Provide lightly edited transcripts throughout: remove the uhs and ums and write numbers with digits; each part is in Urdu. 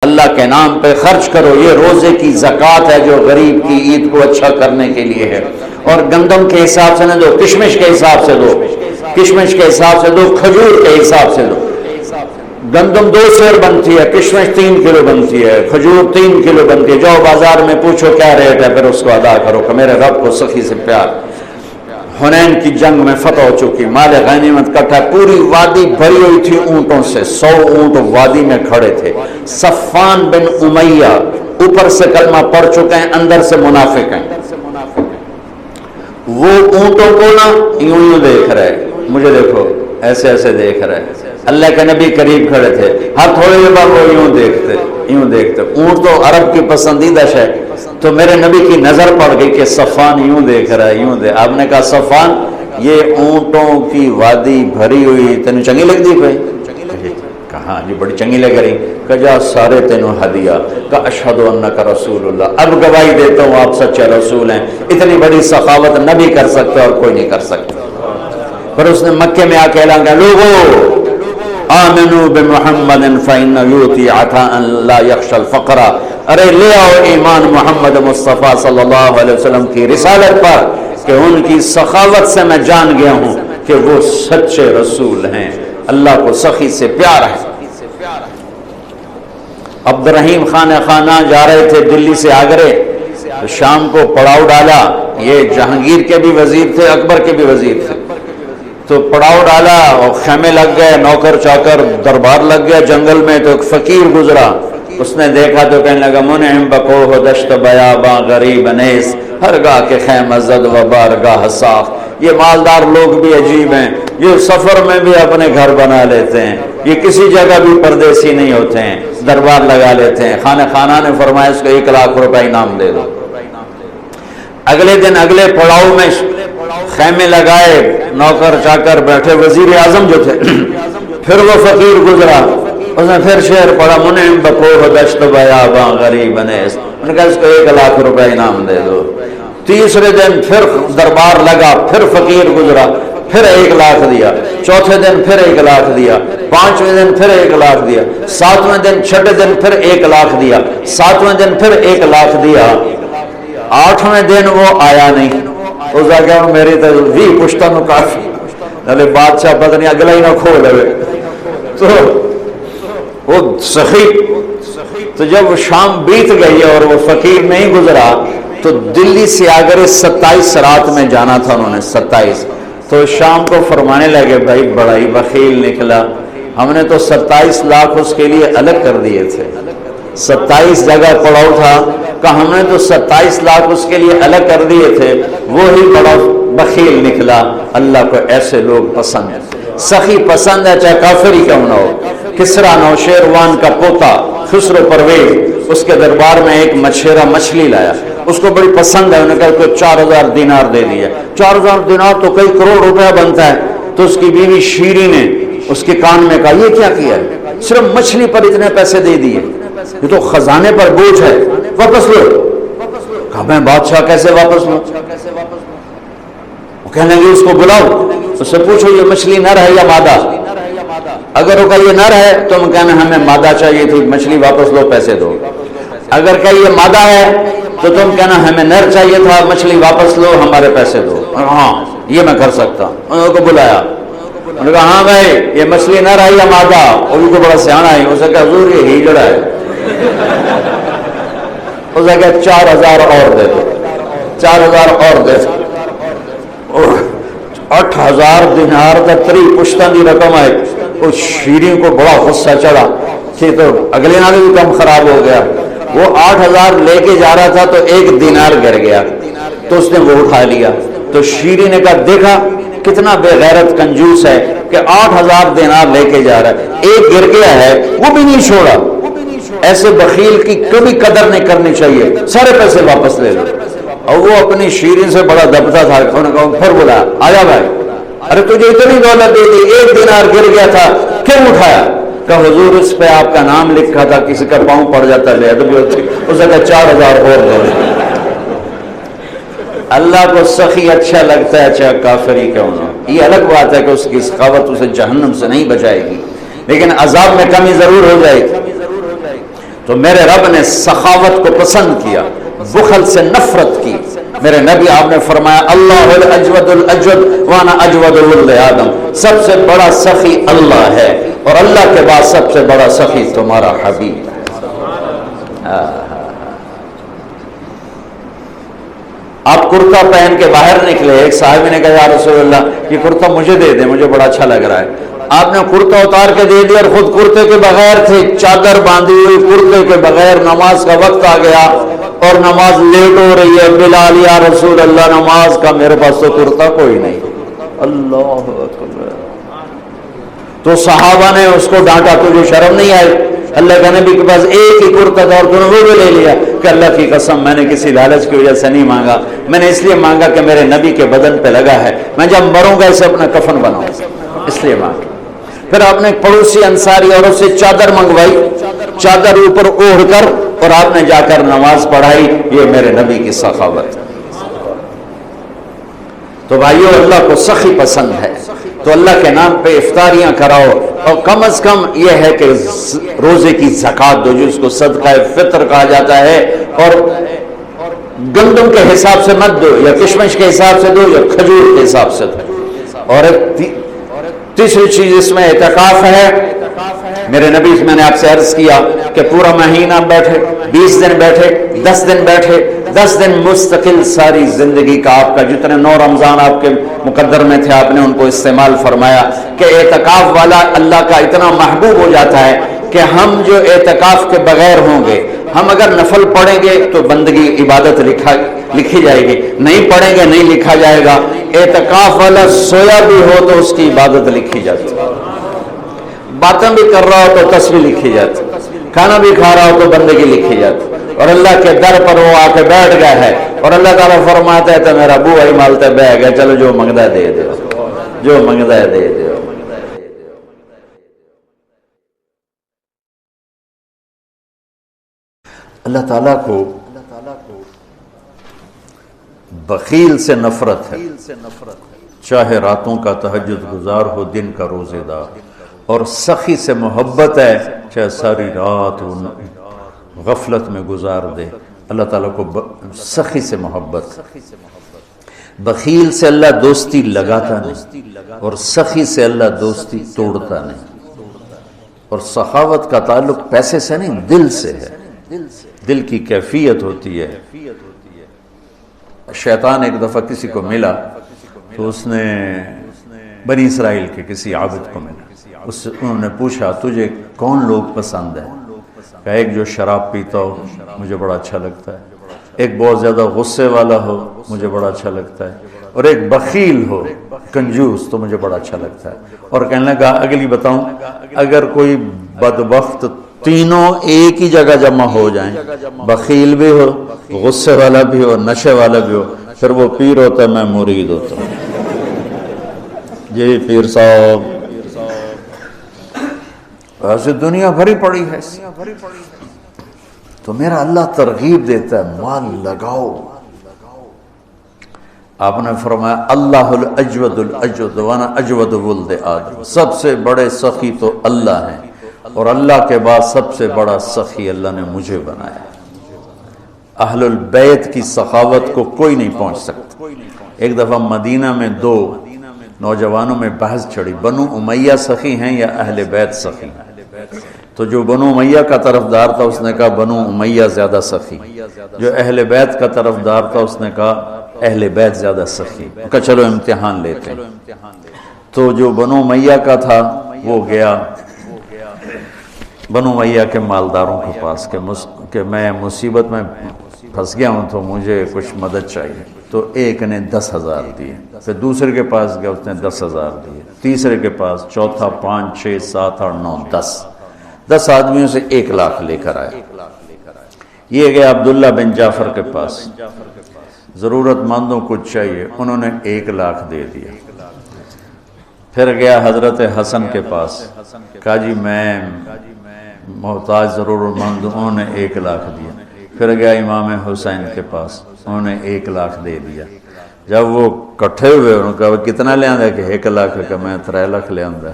اللہ کے نام پہ خرچ کرو، یہ روزے کی زکوٰۃ ہے جو غریب کی عید کو اچھا کرنے کے لیے ہے۔ اور گندم کے حساب سے نہ دو، کشمش کے حساب سے دو، کشمش کے حساب سے دو، کھجور کے حساب سے دو۔ گندم 2 سیر بنتی ہے، کشمش 3 کلو بنتی ہے، کھجور 3 کلو بنتی ہے۔ جاؤ بازار میں پوچھو کیا ریٹ ہے، پھر اس کو ادا کرو کہ میرے رب کو سخی سے پیار۔ حنین کی جنگ میں فتح ہو چکی، مال غنیمت کٹھا، پوری وادی بھری ہوئی تھی اونٹوں سے، 100 اونٹ وادی میں کھڑے تھے۔ صفان بن امیہ اوپر سے کلمہ پڑھ چکے ہیں، اندر سے منافق ہیں۔ وہ اونٹوں کو نا یوں دیکھ رہے، مجھے دیکھو ایسے ایسے دیکھ رہے۔ اللہ کے نبی قریب کھڑے تھے، ہر تھوڑے دیر بعد وہ یوں دیکھتے۔ اونٹ تو عرب کی پسندیدہ شے، تو میرے نبی کی نظر پڑ گئی کہ صفان یوں دیکھ رہا ہے، آپ نے کہا صفان یہ اونٹوں کی وادی بھری ہوئی تینوں چنگی لگ دی بھائی؟ کہاں جی بڑی چنگی لگ رہی، کہ جا سارے تینوں ہدیہ، کہ اشہد انک رسول اللہ، اب گواہی دیتا ہوں آپ سچے رسول ہیں۔ اتنی بڑی سخاوت نبی کر سکتا اور کوئی نہیں کر سکتا۔ پھر اس نے مکے میں آ کے اعلان کیا، لوگو آمنوا بمحمد فإنہ یؤتی عطاء لا یخشى الفقر، ارے لے آؤ ایمان محمد مصطفیٰ صلی اللہ علیہ وسلم کی رسالت پر کہ ان کی سخاوت سے میں جان گیا ہوں کہ وہ سچے رسول ہیں، اللہ کو سخی سے پیار ہے۔ عبد الرحیم خانہ جا رہے تھے دلی سے آگرے، شام کو پڑاؤ ڈالا، یہ جہانگیر کے بھی وزیر تھے، اکبر کے بھی وزیر تھے، تو پڑاؤ ڈالا اور خیمے لگ گئے، نوکر چاکر دربار لگ گیا جنگل میں، تو ایک فقیر گزرا، اس نے دیکھا تو کہنے لگا منعم بکوہ دشت بیاباں غریب نیس، ہر گاہ کے خیمہ زد و بارگاہ صاف۔ یہ مالدار لوگ بھی عجیب ہیں، یہ سفر میں بھی اپنے گھر بنا لیتے ہیں، یہ کسی جگہ بھی پردیسی نہیں ہوتے ہیں، دربار لگا لیتے ہیں۔ خانہ نے فرمایا اس کو 1 لاکھ روپے انعام دے دو۔ اگلے دن اگلے پڑاؤ میں خیمے لگائے، نوکر چاکر بیٹھے، وزیر اعظم جو تھے، پھر وہ فقیر گزرا، اس نے پھر شعر پڑھا منعم بکوہ دشت بیاباں غریب نیس، انہوں نے کہا اس کو 1 لاکھ روپے انعام دے دو۔ تیسرے دن پھر دربار لگا، پھر فقیر گزرا، پھر 1 لاکھ دیا، چوتھے دن پھر 1 لاکھ دیا، 5ویں دن پھر 1 لاکھ دیا، 7ویں دن چھٹے دن پھر 1 لاکھ دیا، 7ویں دن پھر 1 لاکھ دیا، 8ویں دن وہ آیا نہیں۔ اس آگے میری تو بھی پشتہ نو کافی نلے بادشاہ پتہ نہیں اگلا ہی نہ کھول لے، تو وہ سخی، تو جب شام بیت گئی اور وہ فقیر نہیں گزرا تو دلی سے آگرے 27 رات میں جانا تھا انہوں نے، 27، تو شام کو فرمانے لگے بھائی بڑا ہی بخیل نکلا، ہم نے تو 27 لاکھ اس کے لیے الگ کر دیے تھے، 27 جگہ پڑاؤ تھا، کہ ہم نے تو 27 لاکھ اس کے لیے الگ کر دیے تھے، وہی بڑا بخیل نکلا۔ اللہ کو ایسے لوگ پسند ہیں، سخی پسند ہے چاہے کافر ہی کیوں نہ ہو۔ کسرا نوشیروان کا پوتا خسرو پرویز اس کے دربار میں ایک مچھیرا مچھلی لایا، اس کو بڑی پسند ہے، انہوں نے کہا اس کو 4000 دینار دے دیا۔ 4000 دینار تو کئی کروڑ روپیہ بنتا ہے۔ تو اس کی بیوی شیری نے اس کے کان میں کہا یہ کیا کیا ہے، صرف مچھلی پر اتنے پیسے دے دیے، یہ تو خزانے پر بوجھ ہے، واپس لو۔ کہا میں بادشاہ کیسے واپس لوں؟ وہ کہنے لگے اس کو بلاؤ، اس سے پوچھو یہ مچھلی نر ہے یا مادہ؟ اگر وہ کہا یہ نر ہے تو ہم کہنا ہمیں مادہ چاہیے تھی، مچھلی واپس لو، پیسے دو۔ اگر کہ یہ مادہ ہے تو تم کہنا ہمیں نر چاہیے تھا، مچھلی واپس لو، ہمارے پیسے دو۔ ہاں یہ میں کر سکتا ہوں۔ انہوں کو بلایا، انہوں نے کہا ہاں بھائی یہ مچھلی نر ہے یا مادہ؟ وہ بھی کو بڑا سیانا ہے، اسے کہا حضور یہ ہیجڑا ہے۔ اسے کہا 4000 اور دے دو، 4000 اور دے دو۔ 8000 دینار کا تری پشتن دی رقم ہے۔ اس شیریں کو بڑا غصہ چڑھا کہ تو اگلے نال بھی کم خراب ہو گیا۔ وہ 8000 لے کے جا رہا تھا تو 1 دینار گر گیا، تو اس نے وہ اٹھا لیا۔ تو شیریں نے کہا دیکھا کتنا بے غیرت کنجوس ہے کہ 8000 دینار لے کے جا رہا ہے، 1 گر گیا ہے وہ بھی نہیں چھوڑا۔ ایسے بخیل کی کبھی قدر نہیں کرنی چاہیے، سارے پیسے واپس لے لو۔ اور وہ اپنی شیریں سے بڑا دبتا تھا، انہوں نے کہا پھر بولا آیا بھائی، ارے تجھے اتنی دولت دے دی، 1 دینار گر گیا تھا کیوں اٹھایا؟ کہ حضور اس پہ آپ کا نام لکھا تھا، کسی کا پاؤں پڑ جاتا لے تو بھی ہوتی، اسے کہا 4000 اور دے دو۔ اللہ کو سخی اچھا لگتا ہے چاہے کافر ہی کیوں نہ۔ یہ الگ بات ہے کہ اس کی سخاوت اسے جہنم سے نہیں بچائے گی، لیکن عذاب میں کمی ضرور ہو جائے گی۔ تو میرے رب نے سخاوت کو پسند کیا، بخل سے نفرت کی۔ میرے نبی آپ نے فرمایا اللہ الاجود الاجود وانا اجود ولد آدم، سب سے بڑا سخی اللہ ہے اور اللہ کے بعد سب سے بڑا سخی تمہارا حبیب ہے۔ آپ کرتا پہن کے باہر نکلے، ایک صاحب نے کہا یا رسول اللہ یہ کرتا مجھے دے دیں، مجھے بڑا اچھا لگ رہا ہے۔ آپ نے کرتا اتار کے دے دیا اور خود کرتے کے بغیر تھے، چادر باندھی ہوئی کرتے کے بغیر۔ نماز کا وقت آ گیا اور نماز لیٹ ہو رہی ہے، بلال یا رسول اللہ نماز کا، میرے پاس تو کرتا کوئی نہیں۔ اللہ اکبر۔ تو صحابہ نے اس کو ڈانٹا، تجھے شرم نہیں آئی؟ اللہ کے نبی کے پاس ایک ہی کرتا تھا اور تم نے وہ بھی لے لیا کہ اللہ کی قسم میں نے کسی لالچ کی وجہ سے نہیں مانگا، میں نے اس لیے مانگا کہ میرے نبی کے بدن پہ لگا ہے، میں جب مروں گا اسے اپنا کفن بناؤں، اس لیے مانگا۔ پھر آپ نے پڑوسی انصاری عورت سے چادر منگوائی، چادر اوپر اوڑھ کر، اور آپ نے جا کر نماز پڑھائی۔ یہ میرے نبی کی سخاوت۔ تو بھائیو اللہ کو سخی پسند ہے، تو اللہ کے نام پہ افطاریاں کراؤ، اور کم از کم یہ ہے کہ روزے کی زکوٰۃ دو، جس کو صدقہ فطر کہا جاتا ہے، اور گندم کے حساب سے مت دو، یا کشمش کے حساب سے دو، یا کھجور کے حساب سے دو۔ اور ایک تیسری چیز اس میں اعتکاف ہے۔ میرے نبی میں نے آپ سے عرض کیا کہ پورا مہینہ بیٹھے، 20 دن بیٹھے، 10 دن بیٹھے، 10 دن مستقل ساری زندگی کا آپ کا جتنے 9 رمضان آپ کے مقدر میں تھے آپ نے ان کو استعمال فرمایا کہ اعتکاف والا اللہ کا اتنا محبوب ہو جاتا ہے کہ ہم جو اعتکاف کے بغیر ہوں گے، ہم اگر نفل پڑھیں گے تو بندگی عبادت لکھی جائے گی، نہیں پڑھیں گے نہیں لکھا جائے گا۔ اعتکاف والا سویا بھی ہو تو اس کی عبادت لکھی جاتی ہے، باتیں بھی کر رہا ہو تو تسبیح لکھی جاتی، کھانا بھی کھا رہا ہو تو بندگی لکھی جاتی۔ اور اللہ کے در پر وہ آ کے بیٹھ گیا ہے اور اللہ تعالیٰ فرماتا ہے تو میرا بو ہی مالتے بہ گیا، چلو جو منگتا ہے دے دو، جو منگتا ہے دے دو۔ اللہ تعالیٰ کو بخیل سے نفرت ہے، چاہے راتوں کا تہجد گزار ہو دن کا روزے دار، اور سخی سے محبت ہے چاہے ساری رات غفلت میں گزار دے۔ اللہ تعالیٰ کو سخی سے محبت، بخیل سے اللہ دوستی لگاتا نہیں اور سخی سے اللہ دوستی توڑتا نہیں۔ اور سخاوت کا تعلق پیسے سے نہیں، دل سے ہے، دل کی کیفیت ہوتی ہے۔ شیطان ایک دفعہ کسی کو ملا تو اس نے بنی اسرائیل کے کسی عابد کو ملا، انہوں نے پوچھا تجھے کون لوگ پسند ہے؟ کہ ایک جو شراب پیتا ہو مجھے بڑا اچھا لگتا ہے، ایک بہت زیادہ غصے والا ہو مجھے بڑا اچھا لگتا ہے، اور ایک بخیل ہو کنجوس تو مجھے بڑا اچھا لگتا ہے۔ اور کہنے لگا اگلی بتاؤں، اگر کوئی بدبخت تینوں ایک ہی جگہ جمع ہو جائیں، بخیل بھی ہو، غصے والا بھی ہو، نشے والا بھی ہو، پھر وہ پیر ہوتا ہے، میں مرید ہوتا ہوں۔ جی پیر صاحب ایسے دنیا بھری پڑی ہے، تو میرا اللہ ترغیب دیتا ہے مال لگاؤ۔ آپ نے فرمایا اللہ الاجود الاجود وانا اجود ولد آدم، سب سے بڑے سخی تو اللہ ہیں اور اللہ کے بعد سب سے بڑا سخی اللہ نے مجھے بنایا۔ اہل البیت کی سخاوت کو کوئی نہیں پہنچ سکتا۔ ایک دفعہ مدینہ میں 2 نوجوانوں میں بحث چڑھی، بنو امیہ سخی ہیں یا اہل بیت سخی ہیں؟ تو جو بنو امیہ کا طرفدار تھا اس نے کہا بنو امیہ زیادہ سخی، جو اہل بیت کا طرفدار تھا اس نے کہا اہل بیت زیادہ سخی۔ کہا چلو امتحان لیتے ہیں۔ تو جو بنو امیہ کا تھا وہ گیا بنو امیہ کے مالداروں کے پاس کہ میں مصیبت میں پھنس گیا ہوں تو مجھے کچھ مدد چاہیے۔ تو ایک نے 10,000 دیے، پھر دوسرے کے پاس گیا اس نے 10,000 دیے، تیسرے کے پاس، چوتھا 5 6 7 8 9 10 آدمیوں سے 1 لاکھ لے کر آیا۔ یہ گیا عبداللہ بن جعفر کے پاس، ضرورت مندوں کو چاہیے، انہوں نے 1 لاکھ دے دیا۔ پھر گیا حضرت حسن کے پاس، کہا جی میں محتاج ضرورت مند، انہوں نے 1 لاکھ دیا۔ پھر گیا امام حسین کے پاس، انہوں نے 1 لاکھ دے دیا۔ جب وہ کٹھے ہوئے انہوں نے کہا کتنا لے آندا کہ 1 لاکھ، کہ میں 3 لاکھ لے آندا۔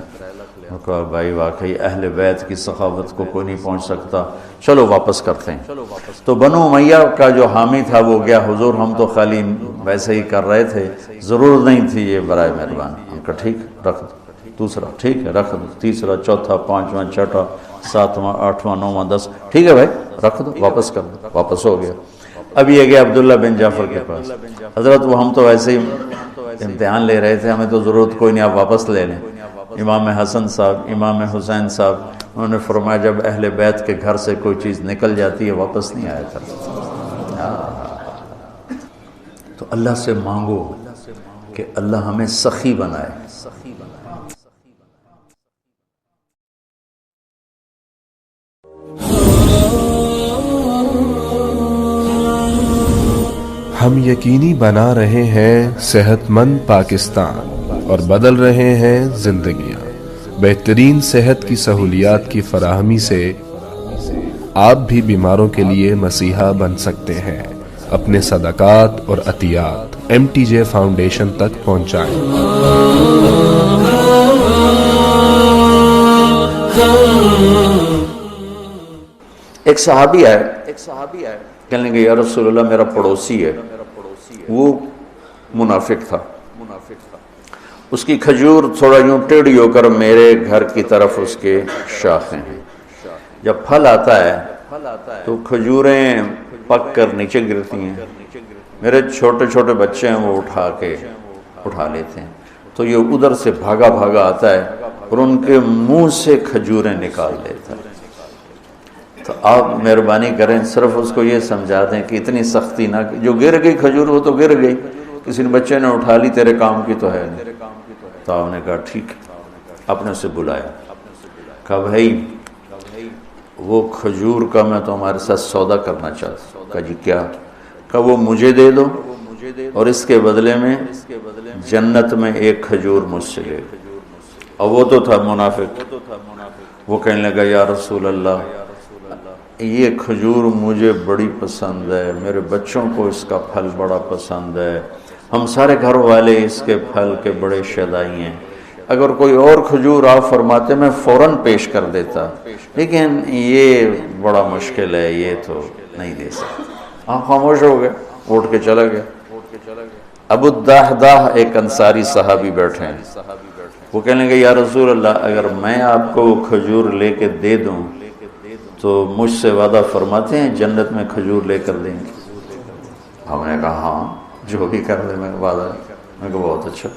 کہا بھائی واقعی اہل بیت کی سخاوت کو کوئی نہیں پہنچ سکتا، چلو واپس کرتے ہیں۔ تو بنو امیہ کا جو حامی تھا وہ گیا، حضور ہم تو خالی ویسے ہی کر رہے تھے، ضرورت نہیں تھی یہ، برائے مہربانی۔ ہم کہا ٹھیک رکھ دو، دوسرا ٹھیک ہے رکھ دو، تیسرا چوتھا پانچواں چھٹا ساتواں آٹھواں نواں 10، ٹھیک ہے بھائی رکھ دو، واپس کر دو، واپس ہو گیا۔ اب یہ گیا عبداللہ بن جعفر کے پاس، حضرت وہ ہم تو ویسے ہی امتحان لے رہے تھے، ہمیں تو ضرورت کوئی نہیں، آپ واپس لے لیں۔ امام حسن صاحب، امام حسین صاحب، انہوں نے فرمایا جب اہل بیت کے گھر سے کوئی چیز نکل جاتی ہے واپس نہیں آیا کرتا۔ تو اللہ سے مانگو کہ اللہ ہمیں سخی بنائے۔ ہم یقینی بنا رہے ہیں صحت مند پاکستان اور بدل رہے ہیں زندگیاں۔ بہترین صحت کی سہولیات کی فراہمی سے آپ بھی بیماروں کے لیے مسیحا بن سکتے ہیں۔ اپنے صدقات اور عطیات MTJ فاؤنڈیشن تک پہنچائیں۔ ایک صحابی آئے، کہنے لگے یا رسول اللہ میرا پڑوسی ہے، وہ منافق تھا، اس کی کھجور تھوڑا یوں ٹیڑھی ہو کر میرے گھر کی طرف اس کے شاخیں ہیں، جب پھل آتا ہے تو کھجوریں پک کر نیچے گرتی ہیں، میرے چھوٹے چھوٹے بچے ہیں وہ اٹھا لیتے ہیں، تو یہ ادھر سے بھاگا آتا ہے اور ان کے منہ سے کھجوریں نکال لیتا ہے۔ تو آپ مہربانی کریں صرف اس کو یہ سمجھا دیں کہ اتنی سختی نہ، جو گر گئی کھجور وہ تو گر گئی، کسی نے بچے نے اٹھا لی، تیرے کام کی تو ہے نہیں۔ تو آپ نے کہا ٹھیک ہے، اپنے اسے بلایا، کہا بھائی وہ کھجور کا میں تمہارے ساتھ سودا کرنا چاہتا ہوں۔ کہا جی کیا؟ کہا وہ مجھے دے دو اور اس کے بدلے میں جنت میں ایک کھجور مجھ سے لے لو۔ اور وہ تو تھا منافق، وہ کہنے لگا یا رسول اللہ یہ کھجور مجھے بڑی پسند ہے، میرے بچوں کو اس کا پھل بڑا پسند ہے، ہم سارے گھر والے اس کے پھل کے بڑے شیدائی ہیں، اگر کوئی اور کھجور آپ فرماتے میں فوراً پیش کر دیتا، لیکن یہ بڑا مشکل ہے، یہ تو نہیں دے سکتا۔ آپ خاموش ہو گئے، اٹھ کے چلا گیا۔ ابو الدحداح ایک انصاری صحابی بیٹھے ہیں، وہ کہنے لگے یا رسول اللہ اگر میں آپ کو کھجور لے کے دے دوں تو مجھ سے وعدہ فرماتے ہیں جنت میں کھجور لے کر دیں گے؟ ہم نے کہا ہاں جو بھی کر دے، میں وعدہ، میں کہا بہت اچھا۔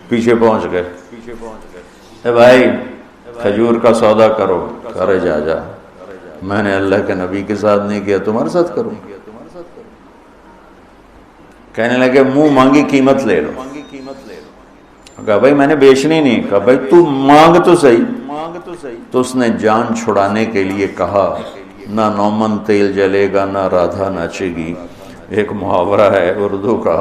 پیچھے پہنچ گئے، اے بھائی کھجور کا سودا کرو، کرے جا میں نے اللہ کے نبی کے ساتھ نہیں کیا، تمہارے ساتھ کروں۔ کہنے لگے منہ مانگی قیمت لے لو۔ کہا بھائی میں نے بیچنی نہیں۔ کہا بھائی تو مانگ تو صحیح۔ تو اس نے جان چھڑانے کے لیے کہا نہ نومن تیل جلے گا نہ رادھا ناچے گی۔ ایک محاورہ ہے اردو کا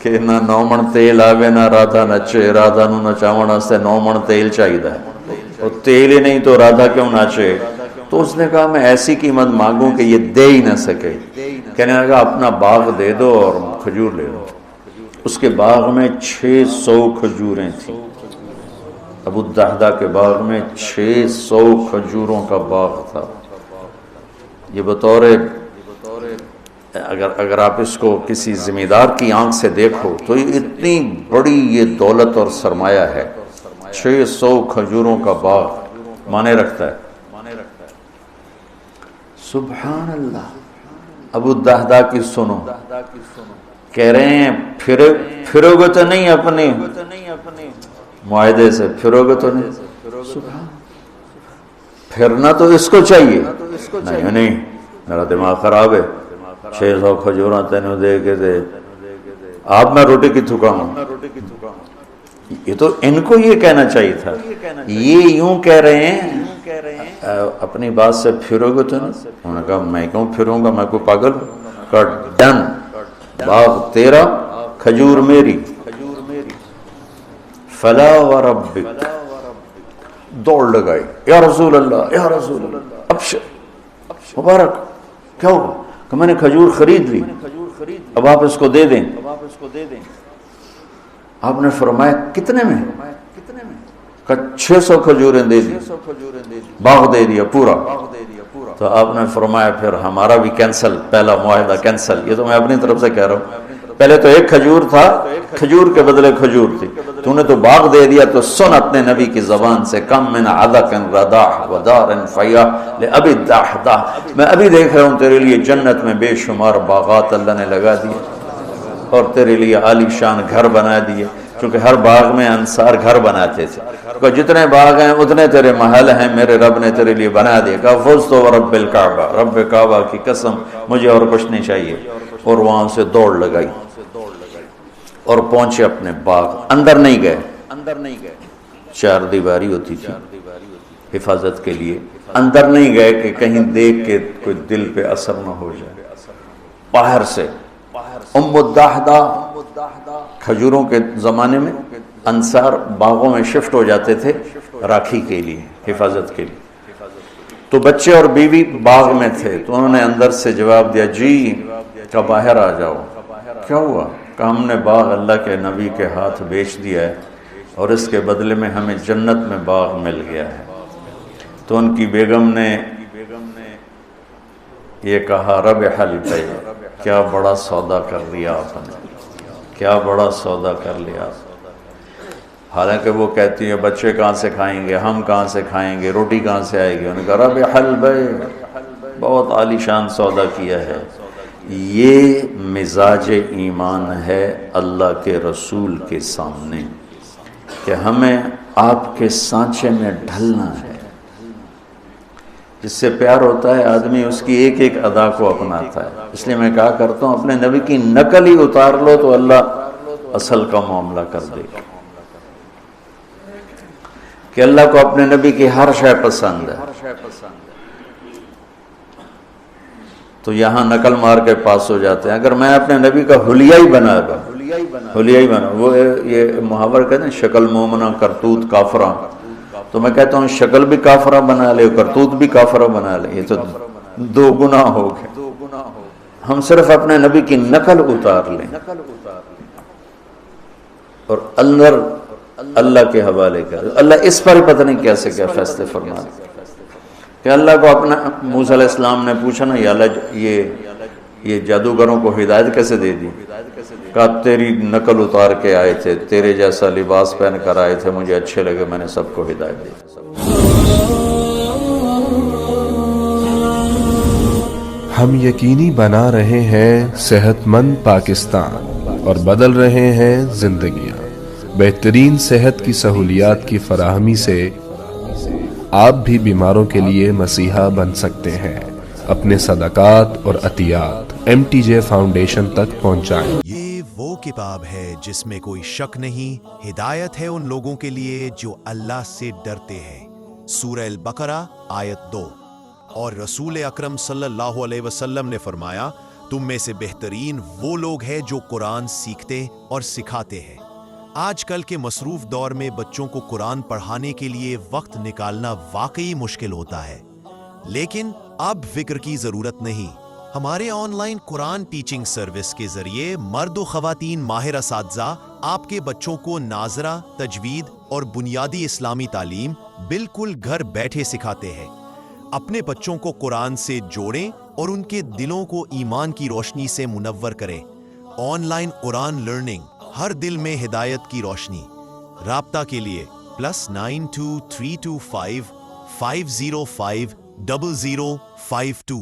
کہ نہ نومن تیل آوے نہ رادھا نچے، رادھا نو نچاون واسطے نومن تیل چاہیے، اور تیل ہی نہیں تو رادھا کیوں ناچے؟ تو اس نے کہا میں ایسی قیمت مانگوں کہ یہ دے ہی نہ سکے۔ کہنے لگا اپنا باغ دے دو اور کھجور لے لو۔ اس کے باغ میں 600 کھجوریں تھیں، ابو الدحداح کے باغ میں 600 کھجوروں کا باغ تھا۔ یہ بطور اگر آپ اس کو کسی ذمہ دار کی آنکھ سے دیکھو تو یہ اتنی بڑی یہ دولت اور سرمایہ ہے۔ 600 کھجوروں کا باغ مانے رکھتا ہے۔ سبحان اللہ۔ ابو الدحداح کی سنو، کہہ رہے ہیں پھرو گے تو نہیں اپنے معاہدے سے، پھرو گے تو نہیں؟ سبحان، پھرنا تو اس کو چاہیے۔ نہیں میرا دماغ خراب ہے، 600 کھجوراں تینوں دے کے دے، آپ میں روٹی کی تھکاؤں۔ یہ تو ان کو یہ کہنا چاہیے تھا، یہ یوں کہہ رہے ہیں اپنی بات سے پھرو گے تو نہیں؟ انہوں نے کہا میں کیوں پھروں گا، میں کوئی پاگل ہوں؟ کہا ڈن، باغ تیرا کھجور میری۔ فلا وربک، دوڑ لگائی، یا رسول اللہ یا رسول اللہ، ابشر مبارک، کیا ہوگا؟ کہ میں نے کھجور خرید لی، اب آپ اس کو دے دیں۔ آپ نے فرمایا کتنے میں؟ 600 کھجوریں دے دی، باغ دے دیا پورا. تو آپ نے فرمایا پھر ہمارا بھی کینسل، پہلا معاہدہ کینسل. یہ تو میں اپنی طرف سے کہہ رہا ہوں. پہلے تو ایک کھجور تھا، کھجور کے بدلے کھجور تھی، تو نے تو باغ دے دیا. تو سن اپنے نبی کی زبان سے، کم من عدق رداح ودار فیاح لأبی الدحداح، میں ابھی دیکھ رہا ہوں تیرے لیے جنت میں بے شمار باغات اللہ نے لگا دیے اور تیرے لیے عالی شان گھر بنا دیے. چونکہ ہر باغ میں انصار گھر بناتے تھے، کہ جتنے باغ ہیں اتنے تیرے محل ہیں، میرے رب نے تیرے لیے بنا دیا. کہا فزت ورب الکعبہ، رب کعبہ کی قسم مجھے اور کچھ نہیں چاہیے. اور وہاں سے دوڑ لگائی اور پہنچے اپنے باغ. اندر نہیں گئے، 4 دیواری ہوتی تھی حفاظت کے لیے. اندر نہیں گئے کہ کہیں دیکھ کے کوئی دل پہ اثر نہ ہو جائے. باہر سے ام الدحدہ، کھجوروں کے زمانے میں انصار باغوں میں شفٹ ہو جاتے تھے راکھی کے لیے، حفاظت کے لیے. تو بچے اور بیوی باغ میں تھے، تو انہوں نے اندر سے جواب دیا جی کہ باہر آ جاؤ. کیا ہوا؟ کہ ہم نے باغ اللہ کے نبی کے ہاتھ بیچ دیا ہے اور اس کے بدلے میں ہمیں جنت میں باغ مل گیا ہے. تو ان کی بیگم نے یہ کہا ربح البیع، کیا بڑا سودا کر لیا آپ نے، کیا بڑا سودا کر لیا. حالانکہ وہ کہتی ہے بچے کہاں سے کھائیں گے، ہم کہاں سے کھائیں گے، روٹی کہاں سے آئے گی. انہوں نے کہا ربح البیع، بہت عالی شان سودا کیا ہے. یہ مزاج ایمان ہے اللہ کے رسول کے سامنے کہ ہمیں آپ کے سانچے میں ڈھلنا ہے. جس سے پیار ہوتا ہے آدمی اس کی ایک ایک ادا کو اپناتا ہے. اس لیے میں کہا کرتا ہوں اپنے نبی کی نقل ہی اتار لو تو اللہ اصل کا معاملہ کر دے گا. کہ اللہ کو اپنے نبی کی ہر شے پسند ہے. تو یہاں نقل مار کے پاس ہو جاتے ہیں. اگر میں اپنے نبی کا حلیہ ہی بنا دوں، حلیہ ہی بنا، وہ یہ محاور کہتے ہیں شکل مومنہ کرتوت کافرہ، تو میں کہتا ہوں شکل بھی کافرہ بنا لے، کرتوت بھی کافرہ بنا لے. یہ تو 2 گناہ ہو گئے. ہم صرف اپنے نبی کی نقل اتار لیں اور اندر اللہ کے حوالے کر. اللہ اس پر پتہ نہیں کیسے کیا فیصلے فرما دے. کہ اللہ کو اپنا موسیٰ علیہ السلام نے پوچھا نا یا اللہ یہ جادوگروں کو ہدایت کیسے دے دی؟ کہا تیری نقل اتار کے آئے تھے، تیرے جیسا لباس پہن کر آئے تھے، مجھے اچھے لگے، میں نے سب کو ہدایت دی. ہم یقینی بنا رہے ہیں صحت مند پاکستان اور بدل رہے ہیں زندگیاں. بہترین صحت کی سہولیات کی فراہمی سے آپ بھی بیماروں کے لیے مسیحا بن سکتے ہیں. اپنے صدقات اور عطیات MTJ فاؤنڈیشن تک پہنچائیں. یہ وہ کتاب ہے جس میں کوئی شک نہیں، ہدایت ہے ان لوگوں کے لیے جو اللہ سے ڈرتے ہیں. سورہ البقرہ آیت 2. اور رسول اکرم صلی اللہ علیہ وسلم نے فرمایا تم میں سے بہترین وہ لوگ ہیں جو قرآن سیکھتے اور سکھاتے ہیں. آج کل کے مصروف دور میں بچوں کو قرآن پڑھانے کے لیے وقت نکالنا واقعی مشکل ہوتا ہے، لیکن اب فکر کی ضرورت نہیں. ہمارے on line Quran teaching service کے ذریعے مرد و خواتین ماہر اساتذہ آپ کے بچوں کو ناظرہ، تجوید اور بنیادی اسلامی تعلیم بالکل گھر بیٹھے سکھاتے ہیں. اپنے بچوں کو قرآن سے جوڑیں اور ان کے دلوں کو ایمان کی روشنی سے منور کریں. آن لائن قرآن لرننگ، ہر دل میں ہدایت کی روشنی. رابطہ کے لیے +92 325 505 0052.